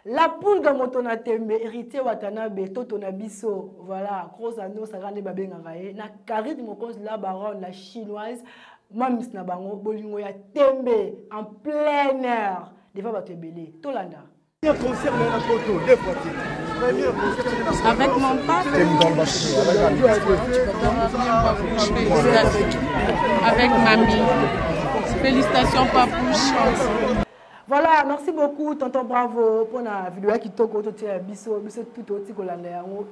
La poule de Motonatembe, héritier Watanabe, Totonabiso, voilà, gros anneau, ça rende babé ngaraye, na Karine Mokonzi la baronne, la chinoise, Mamis Nabango, Bolingo ya Tembe, en plein air, des fois va te belé, Tolanda. Avec mon papa, avec mamie. Félicitations, papouche. Voilà, merci beaucoup, tonton Bravo, pour la vidéo qui toque autour de Bisso, tout aussi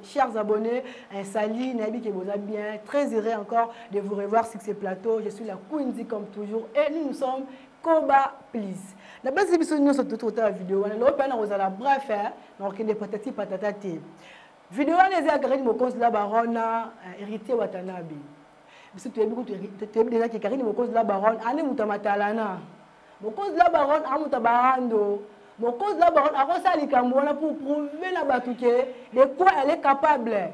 chers abonnés, un salut, Nabi qui vous a bien, très heureux encore de vous revoir sur ce plateau. Je suis la Quincy comme toujours et nous sommes Koba Please. La base de Bisso, nous sommes tout autour de la vidéo. On est là, bref, donc il est patati patatati. Vidéo, les Karine Mokonzi la baronne, héritier Watanabe. Bisso, tu es déjà que Karine Mokonzi la baronne, Anne Moutamatalana. Mokonzi la baronne a mutabarando. Mokonzi la baronne a reçu l'icambona pour prouver la batouke de quoi elle est capable.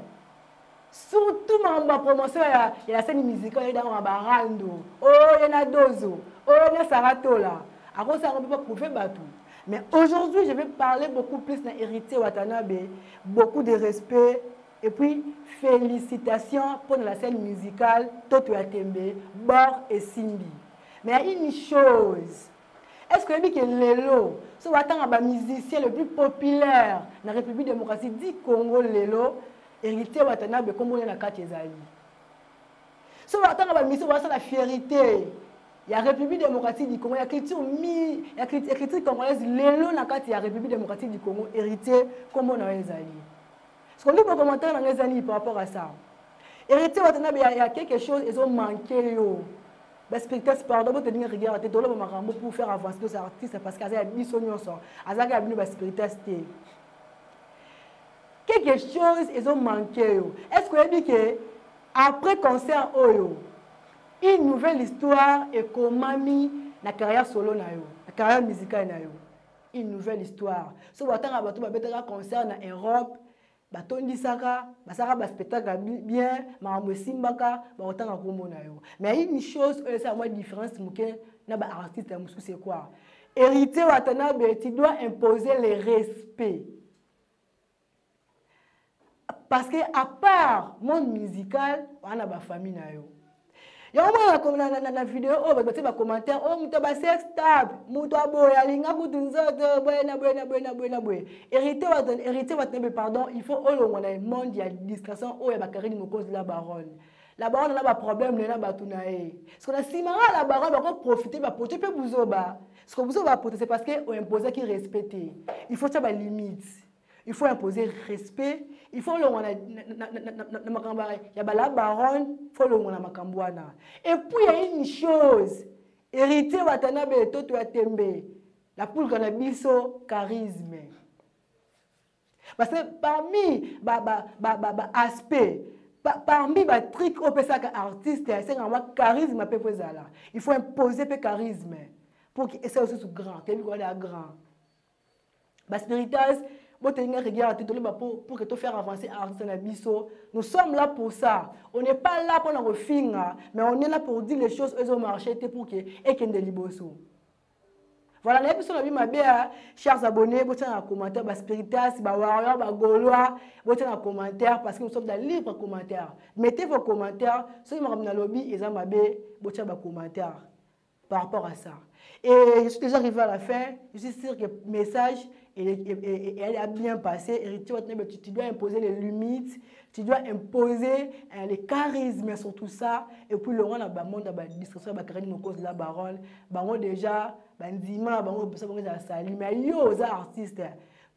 Surtout ma promotion il y a la scène musicale dans ma barando. Oh, il y en a dozo. Oh, il y a Saratola. A reçu on peut pas prouver batou. Mais aujourd'hui, je vais parler beaucoup plus d'un héritier Watanabe, beaucoup de respect et puis félicitations pour la scène musicale Toto Yatembe, Bor et Simbi. Mais il y a une chose. Est-ce que vous Lelo, ce est musicien le plus populaire dans la République démocratique du Congo, Lelo, héritier Watanabe, comme on est dans la carte Ezali. Ce est musicien, c'est la fierté. Il y a la République démocratique du Congo, il y a l'écriture congolaise, Lelo, dans la carte de la République démocratique du Congo, héritier, comme on est dans Ezali. Est-ce qu'on lit vos commentaires dans Ezali par rapport à ça? Héritier Watanabe, il y a quelque chose, ils ont manqué. Spectacle, pardon, vous tenir rigueur, pour faire avancer nos artistes parce qu'ils ont mis son nom, ils ont mis spectacle. Quelque chose, ils ont manqué. Est-ce que vous dites que après concert, une nouvelle histoire est comme la carrière solo, la carrière musicale, une nouvelle histoire. Si vous avez un concert en Europe, batondi saka basaka ba spectacle bien marambo simbaka ba otanga komona yo mais une chose c'est moi différence muke na ba artiste musu c'est quoi héritier Watanabe tu dois imposer le respect parce que à part monde musical on a ba famille na yo. Il y a la vidéo, oh, commentaire, oh, mutaba sex stable, mutaba linga kutunzoto, buena. Hérité Watanabe, pardon, il faut on a un monde, il y a distraction, oh, il y a Karine Mokonzi la baronne. La baronne a un problème, il y a un batunae. Ce qu'on a si marrant, la baronne va profiter, va porter peu bouzoba. Ce qu'on vous va porter, c'est parce qu'on impose qu'il respecte. Il faut ça, limite. Il faut imposer respect. Il faut le il y a la baronne, il faut le makambouana. Et puis il y a une chose, héritier Watanabe Toto Yatembe, la poule canabiso charisme. Parce que parmi aspect, parmi les trucs au pesaka artiste, c'est un charisme il faut imposer le charisme pour qu'il soit aussi grand, qu'il soit grand. Spiritas pour que tu fasses avancer l'artiste. Nous sommes là pour ça. On n'est pas là pour nous finir, mais on est là pour dire les choses aux marchés pour que les liboso. Voilà, les personnes qui m'ont chers abonnés, vous avez un commentaire, Spiritas, Warrior, Gaulois, vous avez un commentaire parce que nous sommes dans le libre commentaire. Mettez vos commentaires, ceux qui m'ont dans le lobby, ils ont un commentaire par rapport à ça. Et je suis déjà arrivé à la fin, je suis sûr que le message elle a bien passé. Tu dois imposer les limites, tu dois imposer les charismes sur tout ça. Et puis, le roi, le monde, la distraction, la Karine Mokonzi la baronne, déjà, bandima, mais il y a des artistes.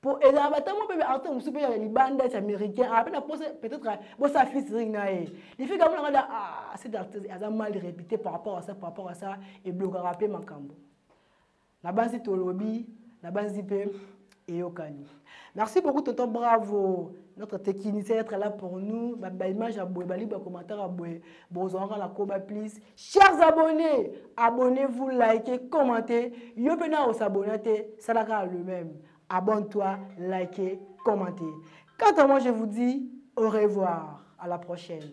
Pour les artistes, les bandes américaines, peut-être que ça fait les filles comme cet artiste a mal réputé par rapport à ça, et bloquer rappeler ma cambo. La base est au lobby, la base est et Okani. Merci beaucoup, tonton Bravo. Notre technicien est là pour nous. Image à boué, commentaire à boué. La Koba Please. Chers abonnés, abonnez-vous, likez, commentez. Yopena au s'abonner, ça la le même. Abonne-toi, likez, commentez. Quant à moi, je vous dis au revoir. À la prochaine.